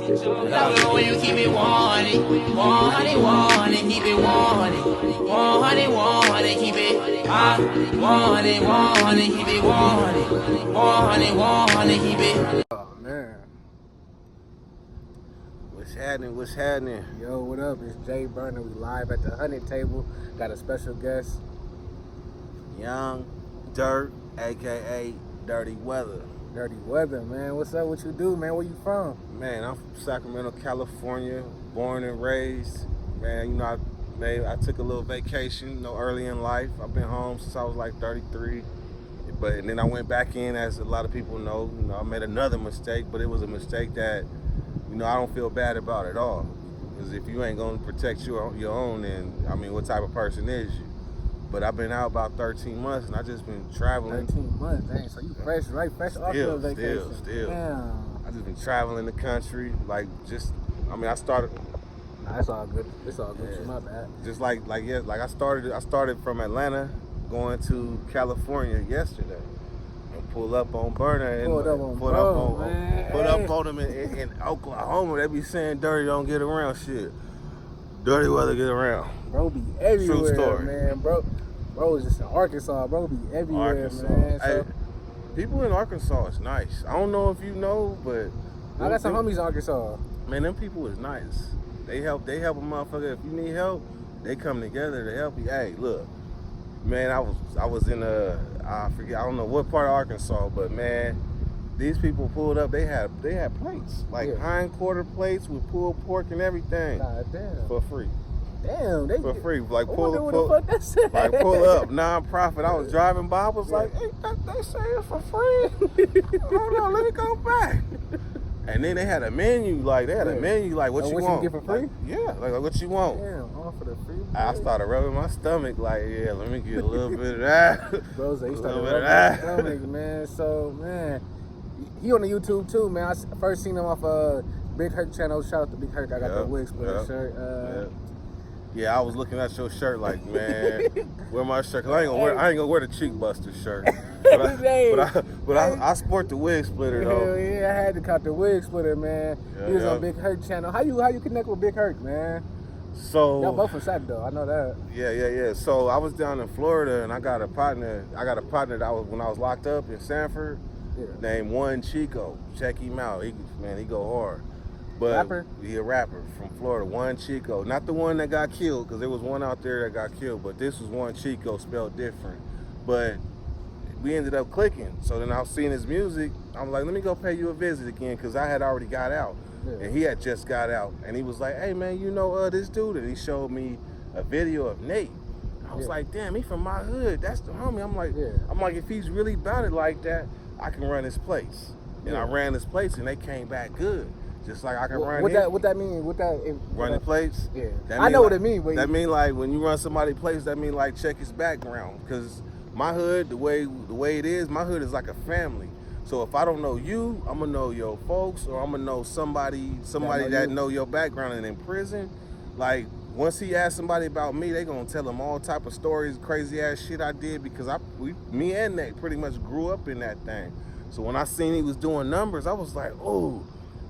Love it when you keep it 100, 100, 100, keep it 100, 100, 100, keep it 100, 100, keep it 100, 100, 100, keep it. Oh man, What's happening? What's happening? yo, what up? It's JBurna. We live at the Hunnid Table. Got a special guest. Young Dirt, aka Dirty Weather. Dirty Weather, man. What's up? What you do, man? Where you from? Man, I'm from Sacramento, California, born and raised. Man, you know, I took a little vacation, early in life. I've been home since I was like 33. And then I went back in, as a lot of people know. I made another mistake, but it was a mistake that, I don't feel bad about at all. Because if you ain't gonna protect your own, then, what type of person is you? But I've been out about 13 months, and I just been traveling. 13 months, dang. So you fresh, right? Fresh off your vacation. Still. Damn. I just been traveling the country, I started. Nah, it's all good. It's all good. Yeah. My bad. Just I started from Atlanta, going to California yesterday, and pull up on Burna and put up on them in Oklahoma. They be saying Dirty don't get around shit. Dirty Weather get around. Bro be everywhere, True story. man. Bro is just in Arkansas. Bro be everywhere, Arkansas. man. So, hey, people in Arkansas is nice. I don't know if you know, but I got some homies in Arkansas. Man, them people is nice. They help a motherfucker. If you need help, they come together to help you. Hey, look, man, I was in I don't know what part of Arkansas, but man, these people pulled up. They had plates, hind quarter plates with pulled pork and everything. God damn. For free. Damn, they for free. Pull up, non-profit. I was driving by. I was like, hey, they say it's for free. Hold on, let me go back. And then they had a menu, what you want? You get for free? What you want? Damn, all for the free. I started rubbing my stomach, let me get a little bit of that. Bro, so you started rubbing my stomach, man. So, man, he on the YouTube too, man. I first seen him off Big Herc channel. Shout out to Big Herc. I got the wig splitter shirt. Yeah, I was looking at your shirt like, man, wear my shirt. Cause I ain't gonna wear the cheek buster shirt. But I sport the wig splitter though. Hell yeah, I had to cut the wig splitter, man. He was on Big Herc channel. How you connect with Big Herc, man? So y'all both from Sac though. I know that. Yeah. So I was down in Florida, and I got a partner that when I was locked up in Sanford, named One Chico. Check him out. He go hard. But rapper? He a rapper from Florida, One Chico. Not the one that got killed, because there was one out there that got killed, but this was One Chico, spelled different. But we ended up clicking. So then I was seeing his music. I'm like, let me go pay you a visit again, because I had already got out. Yeah. And he had just got out. And he was like, hey, man, you know this dude? And he showed me a video of Nate. I was like, damn, he from my hood. That's the homie. I'm like, if he's really about it like that, I can run his place. And I ran his place, and they came back good. Just like I can run what that mean? Running plates? Yeah. I know what it mean. That mean when you run somebody's place, that mean check his background. Because my hood, the way it is, my hood is like a family. So if I don't know you, I'm gonna know your folks, or I'm gonna know somebody that know your background. And in prison, once he asks somebody about me, they gonna tell him all type of stories, crazy ass shit I did, because me and Nate pretty much grew up in that thing. So when I seen he was doing numbers, I was like, oh.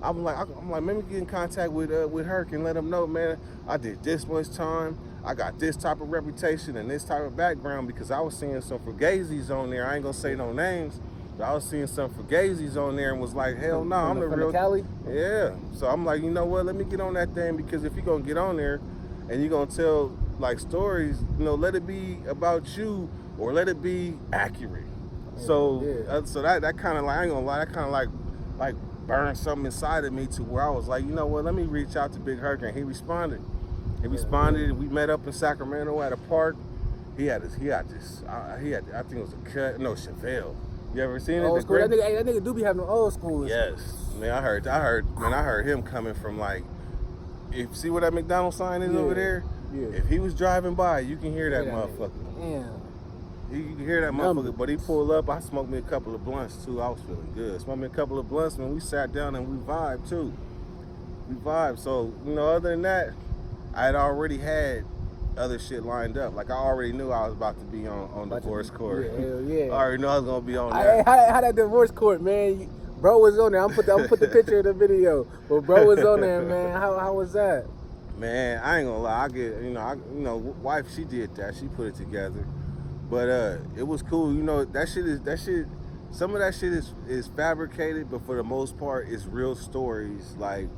I'm like, let me get in contact with Herc and let him know, man, I did this much time. I got this type of reputation and this type of background, because I was seeing some Fugazis on there. I ain't gonna say no names, but I was seeing some Fugazis on there and was like, hell no, I'm the real. Cali? Yeah. So I'm like, you know what? Let me get on that thing, because if you're gonna get on there and you're gonna tell stories, let it be about you or let it be accurate. Yeah, so so that kind of I ain't gonna lie, that kind of like burned something inside of me, to where I was like, you know what, let me reach out to Big Herc. And he responded. And we met up in Sacramento at a park. He had this, I think it was a cut, no, Chevelle. You ever seen it? Old school. That nigga do be having old school. Yes. Man, I heard him coming from you see where that McDonald's sign is over there? Yeah. If he was driving by, you can hear that motherfucker. Yeah. You can hear that motherfucker, but he pulled up. I smoked me a couple of blunts too. I was feeling good. Smoked me a couple of blunts, man. We sat down and we vibed too. So, other than that, I had already had other shit lined up. I already knew I was about to be on divorce court. Yeah, hell yeah. I already knew I was gonna be on that. How that divorce court, man? Bro was on there. I'm gonna put the picture of the video. But bro was on there, man. How was that? Man, I ain't gonna lie. I get, wife, she did that. She put it together. But it was cool. You know, that shit. Some of that shit is fabricated, but for the most part, it's real stories. Like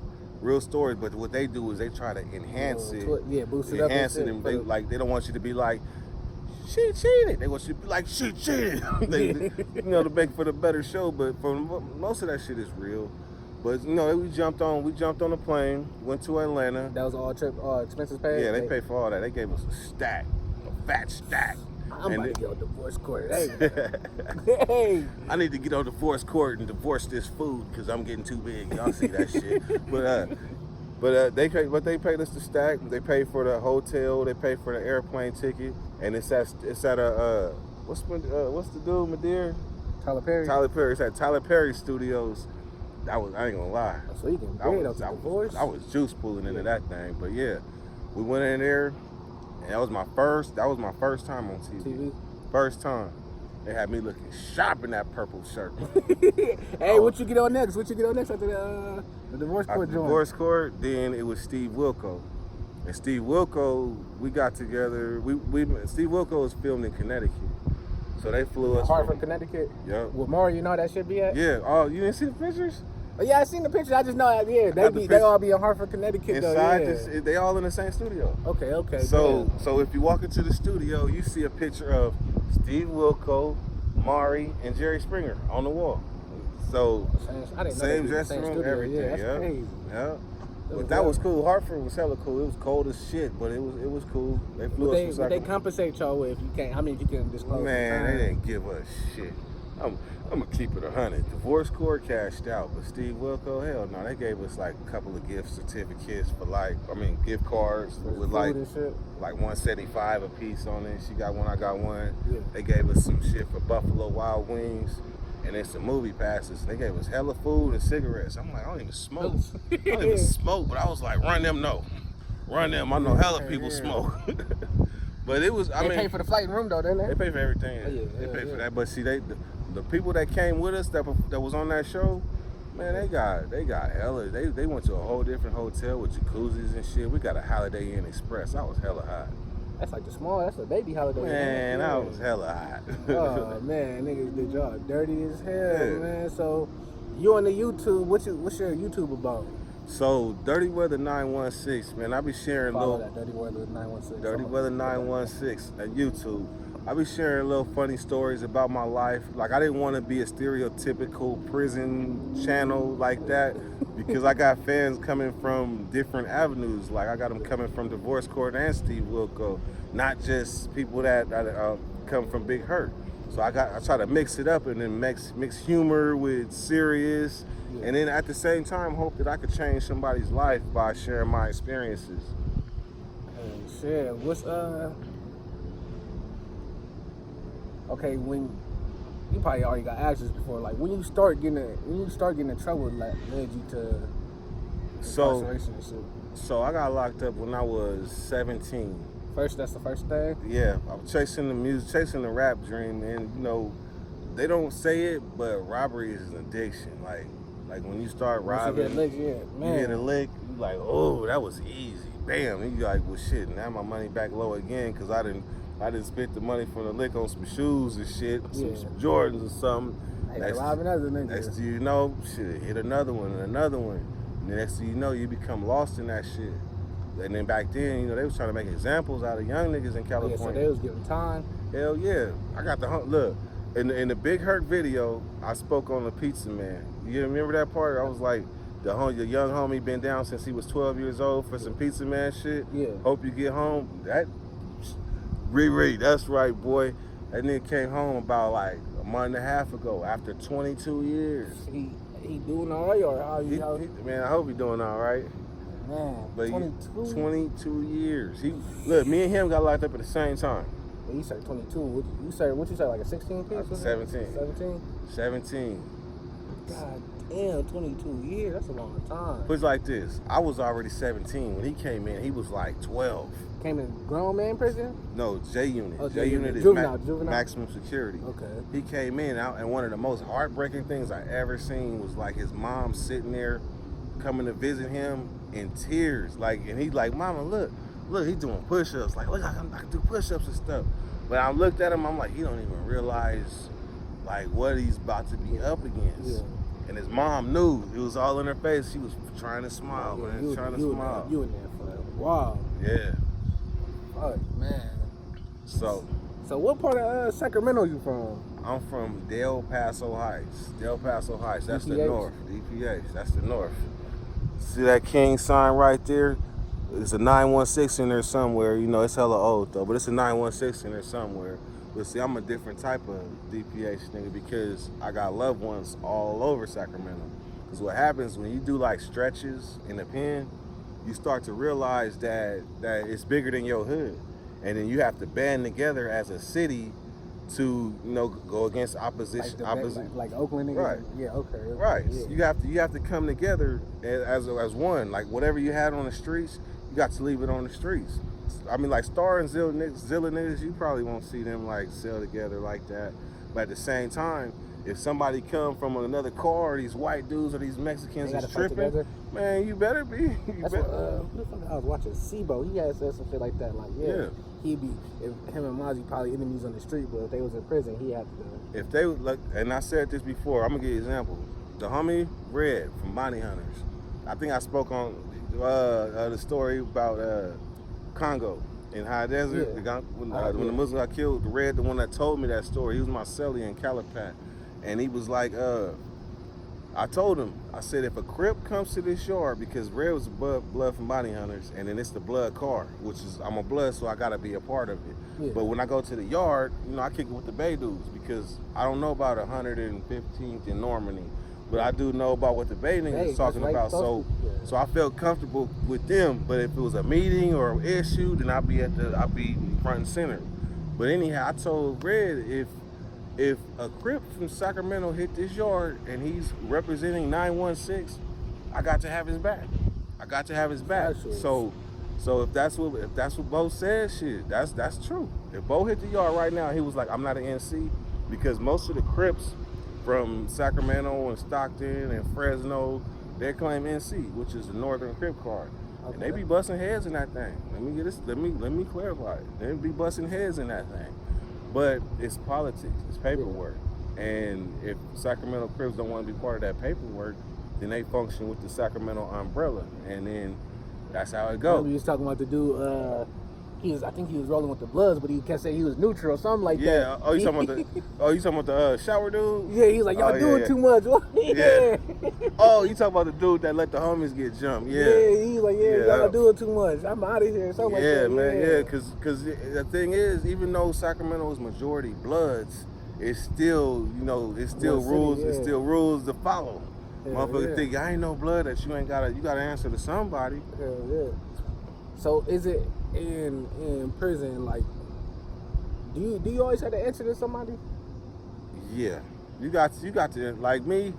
real stories. But what they do is they try to enhance it. Boost it up. Enhance it, and they don't want you to be like, she cheated. They want you to be like, she cheated. To make for the better show. But for most of that shit is real. But we jumped on the plane, went to Atlanta. That was all expenses paid. Yeah, they paid for all that. They gave us a fat stack. I'm about to get on divorce court. Hey. I need to get on divorce court and divorce this food because I'm getting too big. Y'all see that shit. But they paid us the stack. They paid for the hotel. They paid for the airplane ticket, and it's at a what's the dude, Madeir? Tyler Perry. Tyler Perry. It's at Tyler Perry Studios. I ain't gonna lie. So you can divorce? I was juice pulling into that thing, but yeah, we went in there, and that was my first time on TV. First time. They had me looking sharp in that purple shirt. Hey, what you get on next? What you get on next after the divorce court joint? Divorce court, then it was Steve Wilkos. And Steve Wilkos, we got together. Steve Wilkos was filmed in Connecticut. So they flew us. Hartford, Connecticut? Yep. Where Maury, that should be at? Yeah. Oh, you didn't see the pictures? Oh, yeah, I seen the pictures. I just know, they all be in Hartford, Connecticut. Inside, they all in the same studio. Okay. So if you walk into the studio, you see a picture of Steve Wilkos, Maury, and Jerry Springer on the wall. So same dressing room, everything. Yeah, that's crazy. Yeah. But that was cool. Hartford was hella cool. It was cold as shit, but it was cool. They flew us from Sacramento. They compensate y'all with if you can't. I mean, if you can disclose. Man, they didn't give us shit. I'm gonna keep it 100. Divorce court cashed out, but Steve Wilkos, hell no, they gave us like a couple of gift certificates for gift cards with like $175 a piece on it. She got one, I got one. Yeah. They gave us some shit for Buffalo Wild Wings, and then some movie passes. They gave us hella food and cigarettes. I'm like, I don't even smoke. But I was like, run them. I know hella people smoke. But it was, They paid for the flight and room though, didn't they? They paid for everything. They paid for that. But see, the people that came with us that was on that show, man, they got hella. They went to a whole different hotel with jacuzzis and shit. We got a Holiday Inn Express. I was hella hot. That's like that's a baby Holiday Inn. Man, I was hella hot. Oh man, niggas did y'all dirty as hell, man. So you on the YouTube? What's your YouTube about? So Dirty Weather 916, man. I be sharing that Dirty Weather 916. Dirty Weather 916 at YouTube. I be sharing little funny stories about my life. Like, I didn't want to be a stereotypical prison channel like that because I got fans coming from different avenues. Like, I got them coming from Divorce Court and Steve Wilkos, not just people that come from Big Hurt. So I try to mix it up and then mix humor with serious, and then at the same time hope that I could change somebody's life by sharing my experiences. Hey, shit, what's okay, when you probably already got asked this before, like when you start getting in trouble, like led you to incarceration and shit. So I got locked up when I was 17. That's the first thing? Yeah, I was chasing the music, chasing the rap dream, and they don't say it, but robbery is an addiction. Like when you start robbing, you get a lick, you like, oh, that was easy. Bam, and you like, well, shit, now my money back low again because I didn't spend the money for the lick on some shoes and shit, some Jordans or something. Robbing other niggas. Next thing you know, shit, hit another one and another one. And the next thing you know, you become lost in that shit. And then back then, they was trying to make examples out of young niggas in California. Yeah, so they was giving time. Hell yeah. I got look, in the Big Hurt video, I spoke on the Pizza Man. You remember that part? I was like, the young homie been down since he was 12 years old for some Pizza Man shit. Yeah. Hope you get home. That, Riri, that's right, boy. That nigga came home about like a month and a half ago after 22 years. He doing all right, or how you? Man, I hope he doing all right. Man, but 22? 22 years. Look, me and him got locked up at the same time. You said 22. What you say, like a 16 piece? 17. 17? 17. God Damn, 22 years. That's a long time. Put it like this. I was already 17. When he came in, he was like 12. Came in grown man prison? No, J Unit. Oh, J Unit is juvenile. maximum security. Okay. He came in out, and one of the most heartbreaking things I ever seen was like his mom sitting there, coming to visit him in tears. Like, and he's like, "Mama, look, he's doing push-ups. Like, look, I can do push-ups and stuff." But I looked at him, I'm like, he don't even realize like what he's about to be up against. Yeah. And his mom knew. It was all in her face. She was trying to smile, man. Trying to smile. You in there for a while. Yeah. Fuck, man. So what part of Sacramento you from? I'm from Del Paso Heights. Del Paso Heights. That's DPH? the north. DPH. That's the north. See that king sign right there? It's a 916 in there somewhere. You know, it's hella old though, but it's a 916 in there somewhere. But see, I'm a different type of DPH nigga because I got loved ones all over Sacramento. Because what happens when you do like stretches in the pen, you start to realize that it's bigger than your hood. And then you have to band together as a city to, you know, go against opposition. Like Oakland niggas? Right. Yeah, okay. Right. Yeah. You have to come together as one. Like whatever you had on the streets, you got to leave it on the streets. I mean, like Star and Zilla niggas, you probably won't see them like sell together like that. But at the same time, if somebody come from another car, these white dudes or these Mexicans is tripping, man, you better be. That's what I was watching Sibo. He had said some shit like that. Like, he'd be, if him and Mozzie probably enemies on the street, but if they was in prison, he had to. If they look, and I said this before, I'm gonna give you an example. The homie Red from Bounty Hunters. I think I spoke on the story about Congo in High Desert. Yeah. When the Muslim got killed, the Red, the one that told me that story, he was my cellie in Calipat. And he was like, I told him, I said, if a Crip comes to this yard, because Red was blood from Bounty Hunters, and then it's the blood car, which is, I'm a blood, so I gotta be a part of it. Yeah. But when I go to the yard, you know, I kick it with the Bay dudes, because I don't know about 115th in Normandy, but I do know about what the Bay niggas is talking about. So I felt comfortable with them. But if it was a meeting or an issue, then I'd be front and center. But anyhow, I told Red, if a Crip from Sacramento hit this yard and he's representing 916, I got to have his back. So if that's what Bo said, shit, that's true. If Bo hit the yard right now, he was like, I'm not an NC, because most of the Crips from Sacramento and Stockton and Fresno, they claim NC, which is the Northern Crip card. Okay. And they be busting heads in that thing. Let me clarify it. They be busting heads in that thing. But it's politics, it's paperwork. And if Sacramento Crips don't want to be part of that paperwork, then they function with the Sacramento umbrella. And then that's how it goes. You was talking about the dude, I think he was rolling with the Bloods, but he kept saying he was neutral or something like that. Yeah. Oh, you talking about the shower dude? Yeah, he was like, y'all doing too much. Yeah. Oh, you talking about the dude that let the homies get jumped? Yeah. Yeah, he was like, y'all doing too much. I'm out of here. Something like that. Yeah, man. Yeah, because the thing is, even though Sacramento is majority Bloods, it's still, you know, it's still rules. It's still rules to follow. Motherfucker think I ain't no blood that you gotta answer to somebody. Yeah. So is it in prison, like, do you always have to answer to somebody? Yeah, you got to, like me,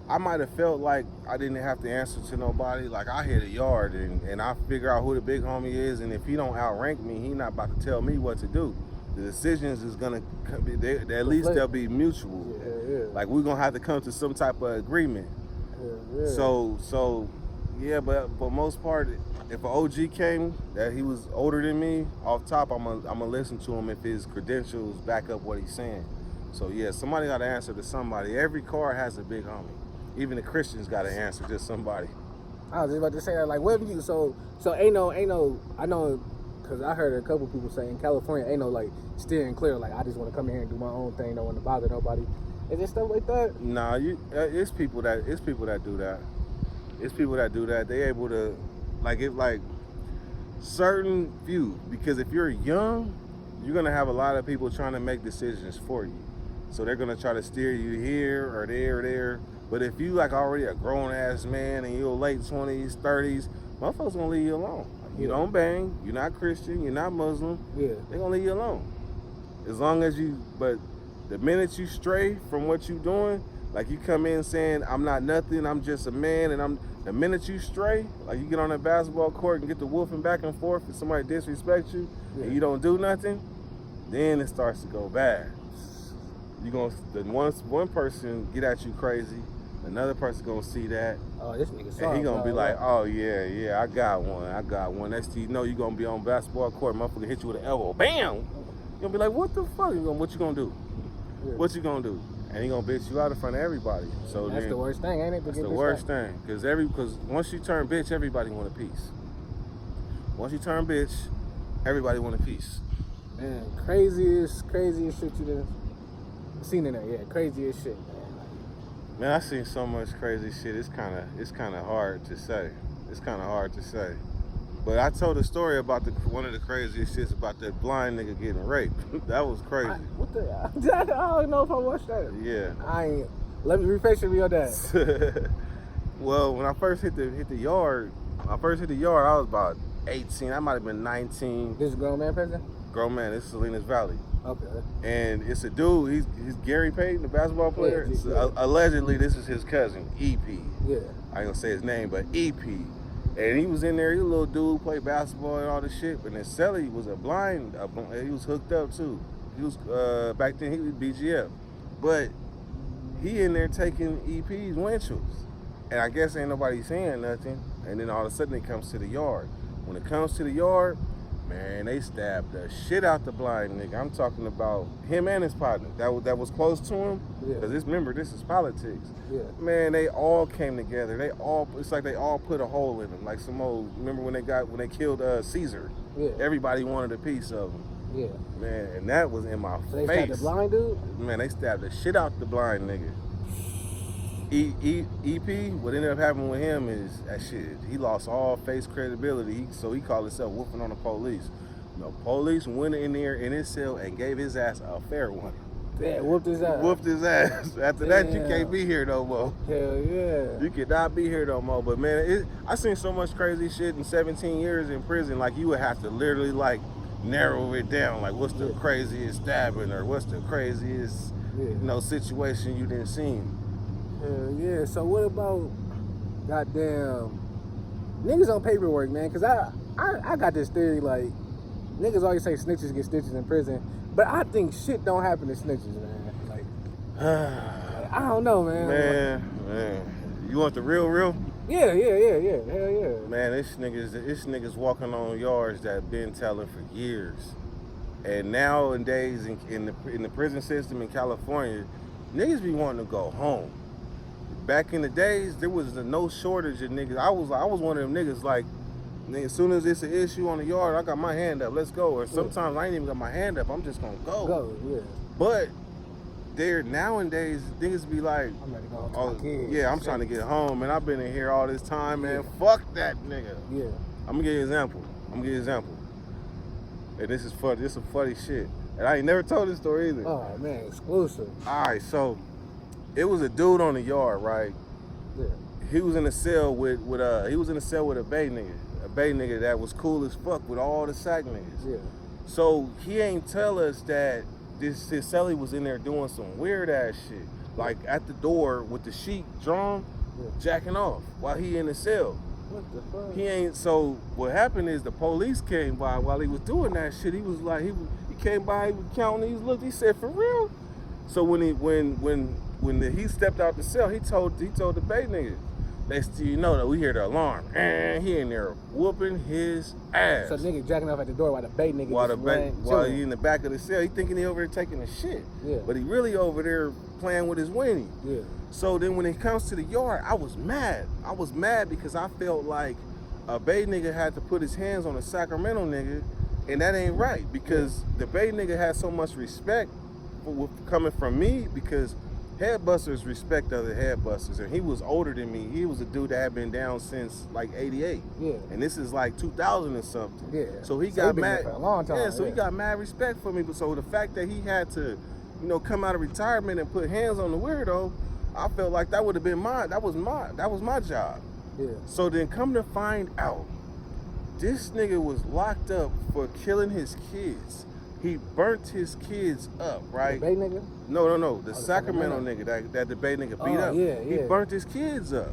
I might have felt like I didn't have to answer to nobody. Like, I hit a yard and I figure out who the big homie is, and if he don't outrank me, he not about to tell me what to do. The decisions is gonna be, at least they'll be mutual. Yeah. Like, we're gonna have to come to some type of agreement. Yeah. So yeah, but for most part, if an OG came that he was older than me, off top, I'm gonna listen to him if his credentials back up what he's saying. So yeah, somebody got to answer to somebody. Every car has a big homie. Even the Christians got to answer to somebody. I was just about to say that. Like, what if you? So ain't no. I know, because I heard a couple people say in California ain't no like steering clear. Like, I just want to come here and do my own thing. Don't want to bother nobody. Is there stuff like that? Nah, it's people that do that. It's people that do that. They able to, like certain few, because if you're young, you're gonna have a lot of people trying to make decisions for you. So they're gonna try to steer you here or there or there. But if you like already a grown ass man and you're late 20s, 30s, motherfuckers gonna leave you alone. You don't bang, you're not Christian, you're not Muslim. Yeah, they're gonna leave you alone. As long as but the minute you stray from what you're doing, Like you come in saying I'm not nothing, I'm just a man, and the minute you stray, like you get on that basketball court and get the wolfing back and forth, and somebody disrespects you and you don't do nothing, then it starts to go bad. Once one person get at you crazy, another person gonna see that. Oh, this nigga and he gonna be like, oh yeah, I got one. Next thing you know, you gonna be on basketball court, motherfucker hit you with an elbow, bam. You gonna be like, what the fuck? What you gonna do? Yeah. What you gonna do? And he gonna bitch you out in front of everybody. So that's the worst thing, ain't it? That's the worst thing, because once you turn bitch, everybody want a piece. Once you turn bitch, everybody want a piece. Man, craziest shit you done seen in there. Yeah, craziest shit, Man, I seen so much crazy shit. It's kind of hard to say. But I told a story about one of the craziest shits about that blind nigga getting raped. That was crazy. I don't know if I watched that. Yeah. Let me refresh it real dad. Well, when I first hit the yard, I was about 18. I might have been 19. This is a grown man person? Grown man. This is Salinas Valley. Okay. And it's a dude. He's Gary Payton, the basketball player. Yeah, allegedly, this is his cousin, EP. Yeah. I ain't gonna say his name, but EP. And he was in there. He was a little dude, played basketball and all this shit. And then Sally was he was hooked up too. He was back then he was BGF, but he in there taking EP's windshields. And I guess ain't nobody saying nothing. And then all of a sudden it comes to the yard. When it comes to the yard, man, they stabbed the shit out the blind nigga. I'm talking about him and his partner that was close to him. Yeah. Cause remember, this is politics. Yeah. Man, they all came together. It's like they all put a hole in him. Like some old. Remember when they killed Caesar? Yeah. Everybody wanted a piece of him. Yeah. Man, and that was in my so they face. stabbed the blind dude? Man, they stabbed the shit out the blind nigga. EP, what ended up happening with him is that shit. He lost all face credibility, so he called himself whooping on the police. The police went in there in his cell and gave his ass a fair one. Yeah, whooped his ass. Whooped his ass. After that, you can't be here no more. Hell yeah. You cannot be here no more. But man, I seen so much crazy shit in 17 years in prison. Like you would have to literally like narrow it down. Like what's the craziest stabbing or what's the craziest situation you didn't see? Hell yeah. So what about goddamn niggas on paperwork, man? Cause I got this theory like niggas always say snitches get stitches in prison, but I think shit don't happen to snitches, man. Like I don't know, man. Man, you want the real? Yeah. Hell yeah. Man, this niggas walking on yards that been telling for years, and nowadays in the prison system in California, niggas be wanting to go home. Back in the days, there was no shortage of niggas. I was one of them niggas like, as soon as it's an issue on the yard, I got my hand up, let's go. Or sometimes I ain't even got my hand up, I'm just gonna go. Yeah. But nowadays, niggas be like, I'm ready to go home to my kids. Yeah, I'm trying to get home, man. I've been in here all this time, man. Fuck that nigga. Yeah. I'm gonna give you an example. And this is funny. This is some funny shit. And I ain't never told this story either. Oh man, exclusive. All right, so it was a dude on the yard, right? Yeah. He was in a cell with a Bay nigga that was cool as fuck with all the Sac niggas. Yeah. So he ain't tell us that his cellie was in there doing some weird ass shit, like at the door with the sheet drawn, jacking off while he in the cell. What the fuck? He ain't. So what happened is the police came by while he was doing that shit. He was like, he came by, he was counting, he looked, he said, for real? So when he stepped out the cell, he told the Bay nigga, you know that we hear the alarm, and he in there whooping his ass. So the nigga jacking off at the door while the Bay nigga while he in the back of the cell, he thinking he over there taking a shit. Yeah. But he really over there playing with his weenie. Yeah. So then when it comes to the yard, I was mad. I was mad because I felt like a Bay nigga had to put his hands on a Sacramento nigga, and that ain't right, because the Bay nigga had so much respect coming from me, because headbusters respect other headbusters, and he was older than me. He was a dude that had been down since like '88. Yeah. And this is like 2000 or something. Yeah. So he got mad for a long time. Yeah. So he got mad respect for me. But so the fact that he had to, come out of retirement and put hands on the weirdo, I felt like that would have been mine. That was my job. Yeah. So then come to find out, this nigga was locked up for killing his kids. he burnt his kids up, right? The Bay nigga? No. The the Sacramento Sacramento. nigga that the Bay nigga beat up. Yeah, He yeah. burnt his kids up.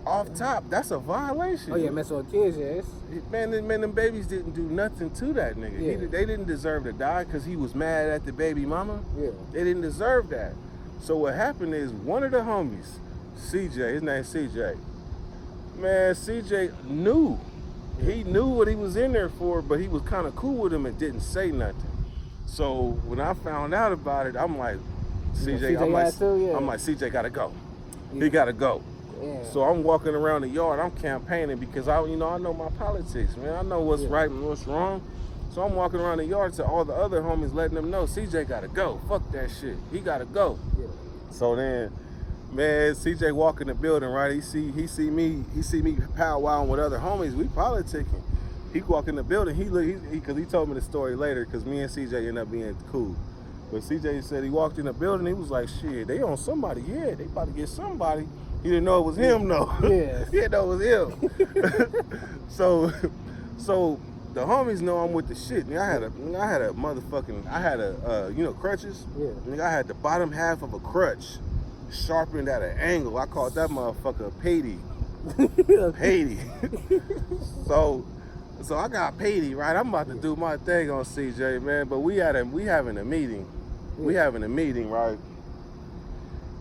Off top, that's a violation. Oh yeah, messing with kids, yes. Man, them babies didn't do nothing to that nigga. Yeah. They didn't deserve to die because he was mad at the baby mama. Yeah. They didn't deserve that. So what happened is one of the homies, CJ, his name's CJ. Man, CJ knew. He knew what he was in there for, but he was kind of cool with him and didn't say nothing. So when I found out about it, I'm like, CJ, CJ had to, yeah. I'm like, CJ gotta go. Yeah. He gotta go. Yeah. So I'm walking around the yard. I'm campaigning because I know my politics, man. I know what's right and what's wrong. So I'm walking around the yard to all the other homies, letting them know CJ gotta go. Fuck that shit. He gotta go. Yeah. So then, man, CJ walk in the building, right? He see me powwowing with other homies. We politicking. He walk in the building. Because he told me the story later. Because me and CJ ended up being cool. But CJ said he walked in the building. He was like, shit, they on somebody. Yeah, they about to get somebody. He didn't know it was him, though. Yeah. He didn't know it was him. So the homies know I'm with the shit. Nigga, I had a crutches. Yeah. Nigga, I had the bottom half of a crutch sharpened at an angle. I called that motherfucker a patey. Patey. So I got patey, right? I'm about to do my thing on CJ, man. But we having a meeting. We having a meeting, right?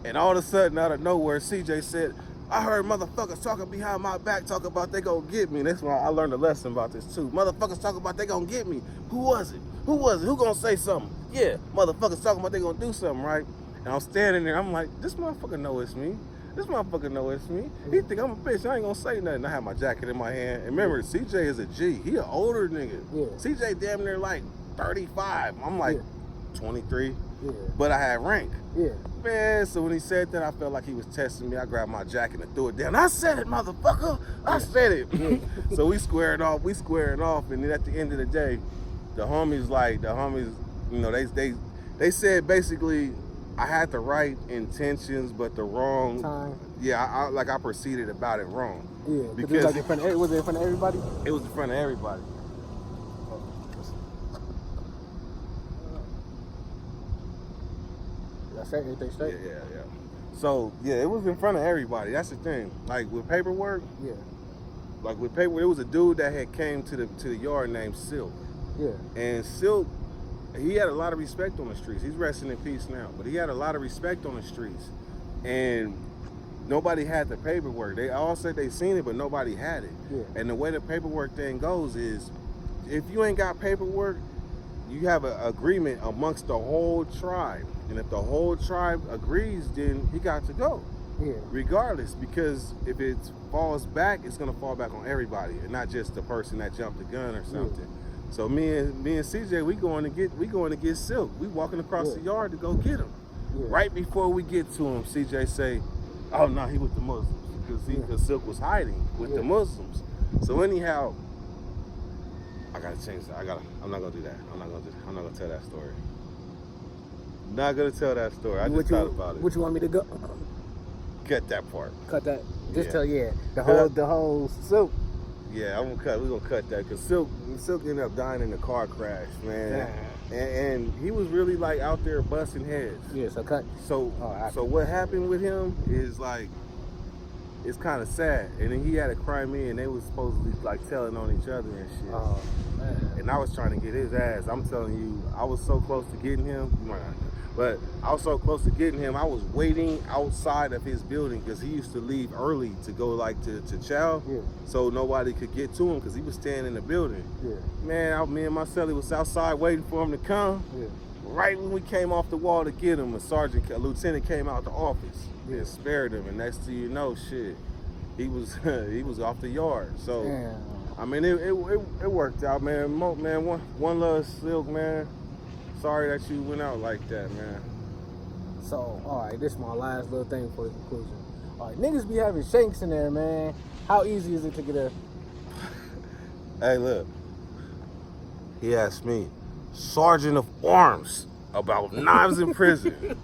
And all of a sudden, out of nowhere, CJ said, I heard motherfuckers talking behind my back, talking about they gonna get me. That's why I learned a lesson about this too. Motherfuckers talking about they gonna get me. Who was it? Who gonna say something? Yeah, motherfuckers talking about they gonna do something, right? And I'm standing there, I'm like, this motherfucker know it's me. He think I'm a bitch, I ain't gonna say nothing. I have my jacket in my hand. And remember, CJ is a G. He an older nigga. Yeah. CJ damn near like 35. I'm like 23. Yeah. But I had rank. Yeah. Man, so when he said that, I felt like he was testing me. I grabbed my jacket and threw it down. I said it, motherfucker. I said it. Yeah. So we squared off. And then at the end of the day, the homies, you know, they said basically I had the right intentions, but the wrong time. Yeah, I proceeded about it wrong. Yeah. Because was it in front of everybody? It was in front of everybody. Everything straight? Yeah. So, yeah, it was in front of everybody. That's the thing. Like, with paperwork, yeah. It was a dude that had came to the yard named Silk. Yeah. And Silk, he had a lot of respect on the streets. He's resting in peace now. But he had a lot of respect on the streets. And nobody had the paperwork. They all said they seen it, but nobody had it. Yeah. And the way the paperwork thing goes is, if you ain't got paperwork, you have an agreement amongst the whole tribe. And if the whole tribe agrees, then he got to go. Yeah. Regardless, because if it falls back, it's gonna fall back on everybody, and not just the person that jumped the gun or something. Yeah. So me and CJ, we going to get Silk. We walking across the yard to go get him. Yeah. Right before we get to him, CJ say, "Oh no, he with the Muslims," because Silk was hiding with the Muslims. So anyhow, I gotta change that. I'm not gonna do that. I'm not gonna tell that story. Not gonna tell that story. I just thought about it. What you want me to go? Cut that part. Cut that. Just tell the whole Silk. Yeah, we're gonna cut that because Silk ended up dying in a car crash, man. And he was really like out there busting heads. Yeah, so cut. So what happened with him is like, it's kind of sad. And then he had a crime in, and they was supposedly like telling on each other and shit. Oh man. And I was trying to get his ass. I'm telling you, I was so close to getting him. But I was so close to getting him, I was waiting outside of his building because he used to leave early to go like to chow, so nobody could get to him because he was staying in the building. Yeah. Man, me and my celly was outside waiting for him to come. Yeah. Right when we came off the wall to get him, a lieutenant came out the office and spared him, and next thing you know, shit, he was off the yard. So, I mean, it worked out, man. One love, Silk, man. Sorry that you went out like that, man. So, alright, this is my last little thing for the conclusion. Alright, niggas be having shanks in there, man. How easy is it to get a... Hey, look. He asked me, Sergeant of Arms, about knives in prison.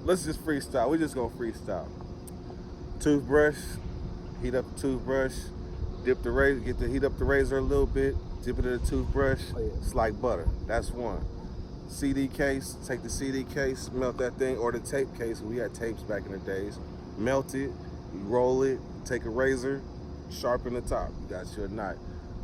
Let's just freestyle. We're just gonna freestyle. Toothbrush, heat up the toothbrush, heat up the razor a little bit, Dip it in a toothbrush. Oh, yeah. It's like butter. That's one. CD case. Take the CD case, melt that thing, or the tape case. We had tapes back in the days. Melt it. You roll it. Take a razor. Sharpen the top. You got your knot.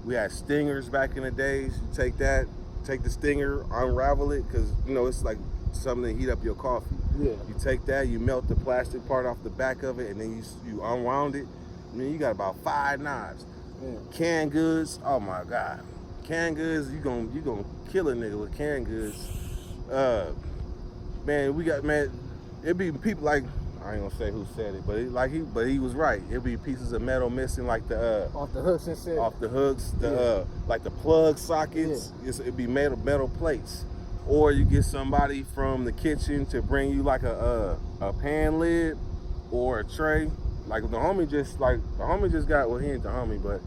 We had stingers back in the days. You take that. Take the stinger. Unravel it, because you know it's like something to heat up your coffee. Yeah. You take that. You melt the plastic part off the back of it, and then you unwound it. I mean, you got about 5 knives. Yeah. Canned goods, oh my God. Canned goods, you gonna kill a nigga with canned goods. Man, it be people like, I ain't gonna say who said it, but he was right. It'd be pieces of metal missing, like the off the hooks and shit. Off the hooks, like the plug sockets. Yeah. It'd be metal plates. Or you get somebody from the kitchen to bring you like a pan lid or a tray. Like the homie just got, well, he ain't the homie, but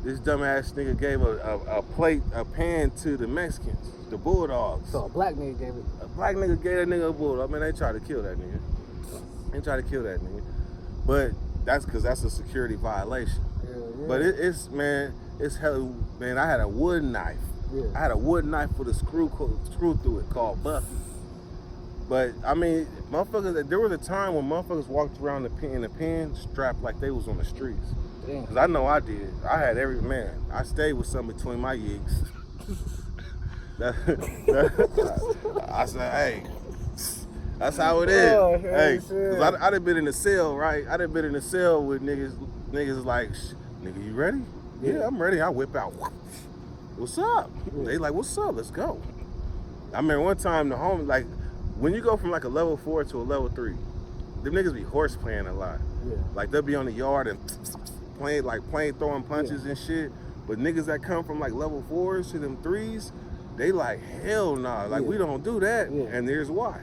this dumbass nigga gave a pan to the Mexicans, the Bulldogs. So a black nigga gave it. A black nigga gave that nigga a bulldog. Man, they tried to kill that nigga. But that's because that's a security violation. Yeah. But it's hell, man. I had a wood knife. Yeah. I had a wood knife with a screw through it called Buffy. But I mean, motherfuckers. There was a time when motherfuckers walked around in the pen strapped like they was on the streets. Damn. Cause I know I did. I had every man. I stayed with something between my yigs. I said, hey, that's how it is. Oh, hey, cause I done been in the cell, right? I done been in the cell with niggas like, nigga, you ready? Yeah, I'm ready. I whip out. What's up? Yeah. They like, what's up? Let's go. I remember one time the homie, like, when you go from like a level 4 to a level 3, them niggas be horse playing a lot. Yeah. Like they'll be on the yard and playing throwing punches and shit. But niggas that come from like level 4s to them 3s, they like, hell nah. Like we don't do that. Yeah. And there's why.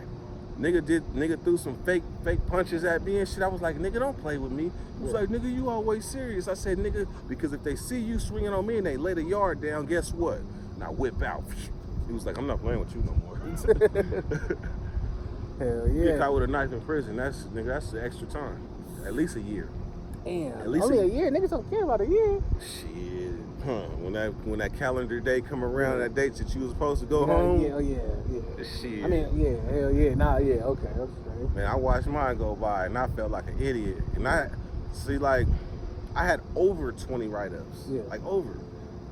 Nigga threw some fake punches at me and shit. I was like, nigga, don't play with me. He was like, nigga, you always serious. I said, nigga, because if they see you swinging on me and they lay the yard down, guess what? And I whip out. He was like, I'm not playing with you no more. Hell yeah. Get caught with a knife in prison, that's the extra time. At least a year. Damn. At least only a year. Niggas don't care about a year. Shit. Huh. When that calendar day come around, that date that you was supposed to go home. Yeah. Shit. I mean, yeah, hell yeah. Nah, yeah, okay. Man, I watched mine go by and I felt like an idiot. And I had over 20 write-ups. Yeah. Like over.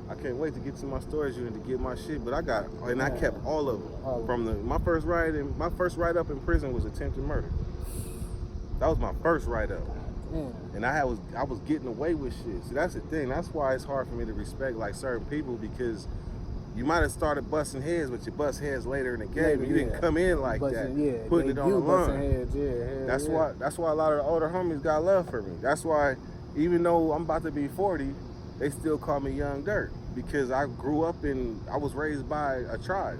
I can't wait to get to my storage unit to get my shit, but I kept all of them. From my first write-up in prison was attempted murder. That was my first write-up. And I was getting away with shit. See, that's the thing. That's why it's hard for me to respect like certain people, because you might have started busting heads, but you bust heads later in the game. And you didn't come in like that, putting it on the line. That's why a lot of the older homies got love for me. That's why, even though I'm about to be 40, they still call me Young Dirt, because I was raised by a tribe.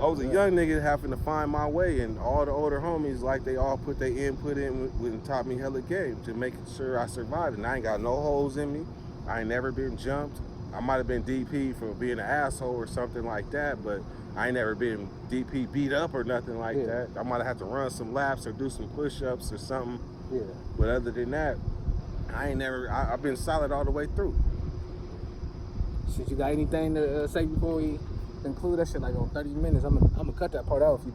I was a young nigga having to find my way, and all the older homies, like, they all put their input in and taught me hella game to make sure I survived. And I ain't got no holes in me. I ain't never been jumped. I might have been DP for being an asshole or something like that, but I ain't never been DP beat up or nothing like that. I might have had to run some laps or do some push-ups or something. Yeah. But other than that, I've been solid all the way through. Shit, you got anything to say before we conclude that shit like on 30 minutes? I'm gonna cut that part out if you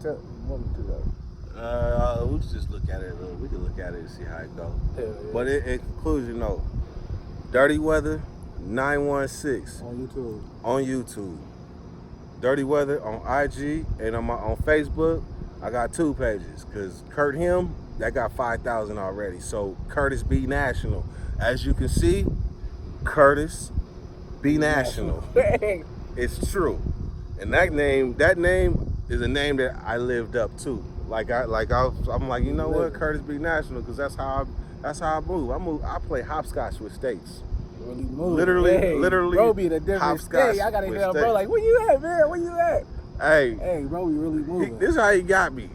want me to though. We'll just look at it. We can look at it and see how it goes. Yeah. But in conclusion, though, Dirty Weather 916 on YouTube. Dirty Weather on IG and on Facebook. I got 2 pages because Kurt Him, that got 5,000 already. So Curtis B National. As you can see, Curtis B National. It's true. And that name is a name that I lived up to. I'm like, you know what, Curtis B National, because that's how I move. I play hopscotch with states. Really move. Literally. Bro be in a different state. I gotta tell bro, like, where you at, man? Where you at? Hey, bro, we really moving. This is how he got me.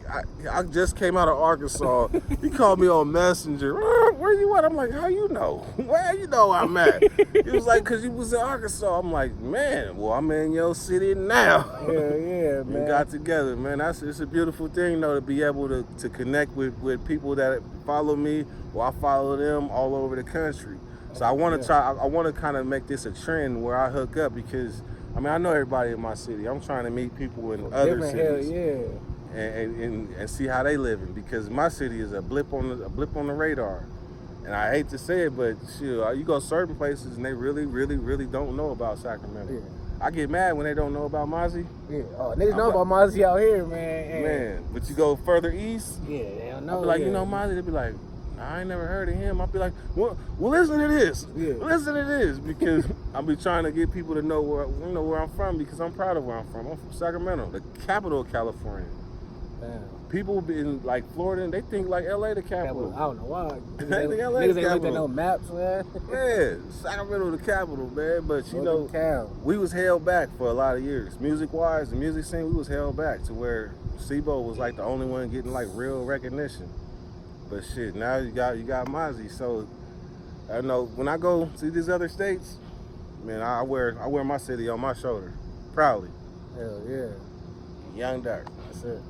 I just came out of Arkansas. He called me on Messenger. Where you at? I'm like, how you know? Where you know I'm at? He was like, because you was in Arkansas. I'm like, man, well, I'm in your city now. Yeah, man. We got together, man. It's a beautiful thing, though, to be able to connect with people that follow me, or I follow them all over the country. So I want to try. I want to kind of make this a trend where I hook up because I mean I know everybody in my city. I'm trying to meet people in other cities. And see how they living because my city is a blip on the radar. And I hate to say it, but shit, you go certain places and they really, really, really don't know about Sacramento. Yeah. I get mad when they don't know about Mozzie. Yeah, niggas know about Mozzie out here, man. Man, but you go further east. Yeah, they don't know. I be like, you know Mozzie? They be like, I ain't never heard of him. I'll be like, well, listen to this. Yeah. Listen to this because I be trying to get people to know where I'm from because I'm proud of where I'm from. I'm from Sacramento, the capital of California. Damn. People in like Florida, they think like LA the capital. I don't know why. They think LA niggas the ain't capital. looked at no maps, man. Yeah, Sacramento the capital, man. But you know, we was held back for a lot of years. Music-wise, the music scene, we was held back to where SIBO was like the only one getting like real recognition. But shit, now you got Mozzie. So I know when I go see these other states, man, I wear my city on my shoulder, proudly. Hell yeah. Young Dark. That's it.